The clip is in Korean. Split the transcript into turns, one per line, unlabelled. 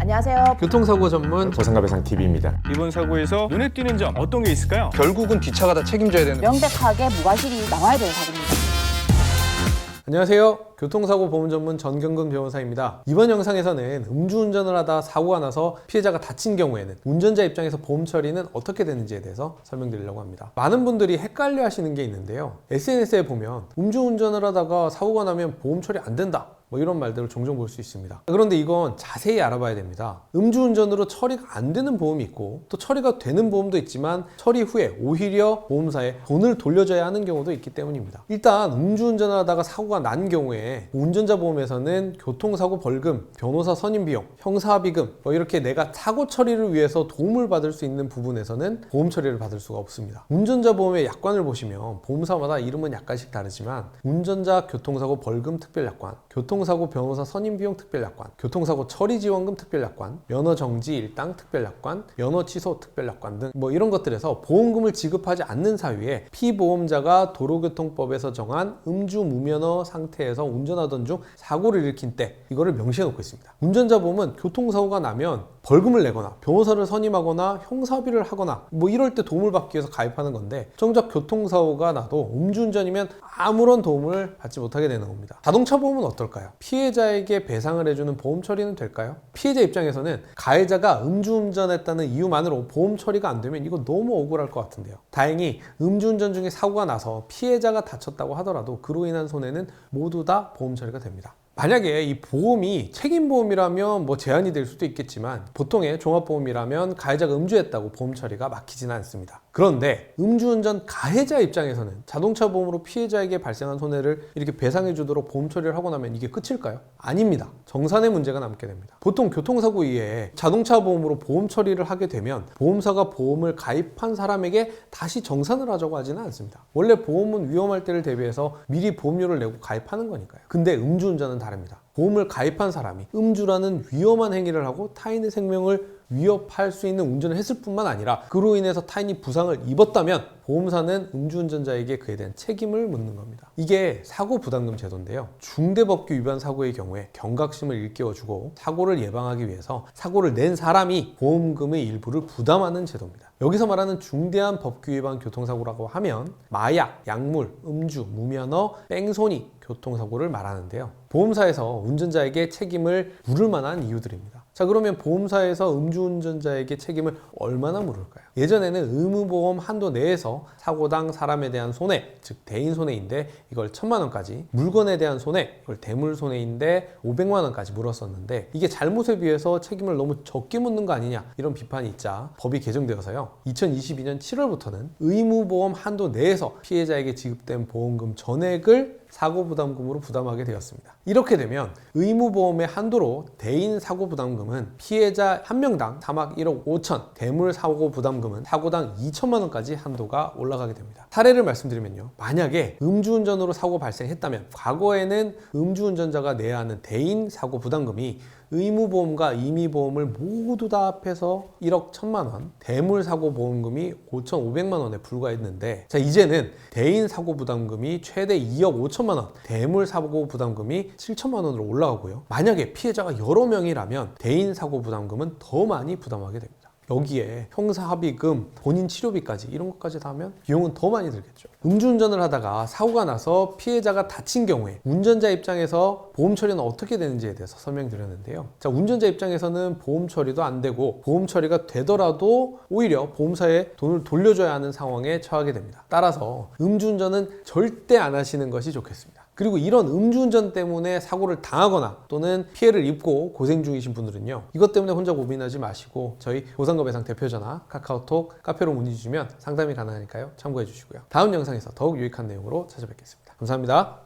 안녕하세요.
교통사고 전문
보상가배상TV입니다.
이번 사고에서 눈에 띄는 점 어떤 게 있을까요?
결국은 뒷차가 다 책임져야 되는
명백하게 무과실이 나와야 되는 사고입니다.
안녕하세요. 교통사고 보험 전문 전경근 변호사입니다. 이번 영상에서는 음주운전을 하다 사고가 나서 피해자가 다친 경우에는 운전자 입장에서 보험 처리는 어떻게 되는지에 대해서 설명드리려고 합니다. 많은 분들이 헷갈려 하시는 게 있는데요. SNS에 보면 음주운전을 하다가 사고가 나면 보험 처리 안 된다, 뭐 이런 말들을 종종 볼 수 있습니다. 그런데 이건 자세히 알아봐야 됩니다. 음주운전으로 처리가 안 되는 보험이 있고 또 처리가 되는 보험도 있지만 처리 후에 오히려 보험사에 돈을 돌려줘야 하는 경우도 있기 때문입니다. 일단 음주운전을 하다가 사고가 난 경우에 운전자 보험에서는 교통사고 벌금, 변호사 선임 비용, 형사합의금 뭐 이렇게 내가 사고 처리를 위해서 도움을 받을 수 있는 부분에서는 보험 처리를 받을 수가 없습니다. 운전자 보험의 약관을 보시면 보험사마다 이름은 약간씩 다르지만 운전자 교통사고 벌금 특별약관, 교통사고 변호사 선임비용 특별약관, 교통사고 처리지원금 특별약관, 면허정지 일당 특별약관, 면허 취소 특별약관 등 뭐 이런 것들에서 보험금을 지급하지 않는 사유에 피보험자가 도로교통법에서 정한 음주 무면허 상태에서 운전하던 중 사고를 일으킨 때 이거를 명시해 놓고 있습니다. 운전자 보험은 교통사고가 나면 벌금을 내거나 변호사를 선임하거나 형사비를 하거나 뭐 이럴 때 도움을 받기 위해서 가입하는 건데, 정작 교통사고가 나도 음주운전이면 아무런 도움을 받지 못하게 되는 겁니다. 자동차 보험은 어떨까요? 피해자에게 배상을 해주는 보험 처리는 될까요? 피해자 입장에서는 가해자가 음주운전했다는 이유만으로 보험 처리가 안 되면 이거 너무 억울할 것 같은데요. 다행히 음주운전 중에 사고가 나서 피해자가 다쳤다고 하더라도 그로 인한 손해는 모두 다 보험 처리가 됩니다. 만약에 이 보험이 책임보험이라면 뭐 제한이 될 수도 있겠지만 보통의 종합보험이라면 가해자가 음주했다고 보험 처리가 막히지는 않습니다. 그런데 음주운전 가해자 입장에서는 자동차 보험으로 피해자에게 발생한 손해를 이렇게 배상해 주도록 보험 처리를 하고 나면 이게 끝일까요? 아닙니다. 정산의 문제가 남게 됩니다. 보통 교통사고 이외에 자동차 보험으로 보험 처리를 하게 되면 보험사가 보험을 가입한 사람에게 다시 정산을 하자고 하지는 않습니다. 원래 보험은 위험할 때를 대비해서 미리 보험료를 내고 가입하는 거니까요. 근데 음주운전은 다릅니다. 보험을 가입한 사람이 음주라는 위험한 행위를 하고 타인의 생명을 위협할 수 있는 운전을 했을 뿐만 아니라 그로 인해서 타인이 부상을 입었다면 보험사는 음주운전자에게 그에 대한 책임을 묻는 겁니다. 이게 사고부담금 제도인데요. 중대법규 위반 사고의 경우에 경각심을 일깨워주고 사고를 예방하기 위해서 사고를 낸 사람이 보험금의 일부를 부담하는 제도입니다. 여기서 말하는 중대한 법규 위반 교통사고라고 하면 마약, 약물, 음주, 무면허, 뺑소니 교통사고를 말하는데요. 보험사에서 운전자에게 책임을 물을 만한 이유들입니다. 자, 그러면 보험사에서 음주운전자에게 책임을 얼마나 물을까요? 예전에는 의무보험 한도 내에서 사고당 사람에 대한 손해, 즉 대인 손해인데 이걸 1,000만 원까지, 물건에 대한 손해, 이걸 대물 손해인데 500만 원까지 물었었는데 이게 잘못에 비해서 책임을 너무 적게 묻는 거 아니냐 이런 비판이 있자 법이 개정되어서요. 2022년 7월부터는 의무보험 한도 내에서 피해자에게 지급된 보험금 전액을 사고부담금으로 부담하게 되었습니다. 이렇게 되면 의무보험의 한도로 대인 사고부담금은 피해자 한 명당 사막 1억 5천, 대물 사고부담금은 사고당 2천만 원까지 한도가 올라가게 됩니다. 사례를 말씀드리면요. 만약에 음주운전으로 사고 발생했다면 과거에는 음주운전자가 내야 하는 대인 사고부담금이 의무보험과 임의보험을 모두 다 합해서 1억 1천만 원, 대물사고보험금이 5,500만 원에 불과했는데, 자, 이제는 대인사고부담금이 최대 2억 5천만 원, 대물사고부담금이 7천만 원으로 올라가고요. 만약에 피해자가 여러 명이라면 대인사고부담금은 더 많이 부담하게 됩니다. 여기에 형사합의금, 본인 치료비까지 이런 것까지 다 하면 비용은 더 많이 들겠죠. 음주운전을 하다가 사고가 나서 피해자가 다친 경우에 운전자 입장에서 보험 처리는 어떻게 되는지에 대해서 설명드렸는데요. 자, 운전자 입장에서는 보험 처리도 안 되고 보험 처리가 되더라도 오히려 보험사에 돈을 돌려줘야 하는 상황에 처하게 됩니다. 따라서 음주운전은 절대 안 하시는 것이 좋겠습니다. 그리고 이런 음주운전 때문에 사고를 당하거나 또는 피해를 입고 고생 중이신 분들은요, 이것 때문에 혼자 고민하지 마시고 저희 보상가배상 대표전화, 카카오톡, 카페로 문의 주시면 상담이 가능하니까요. 참고해 주시고요. 다음 영상에서 더욱 유익한 내용으로 찾아뵙겠습니다. 감사합니다.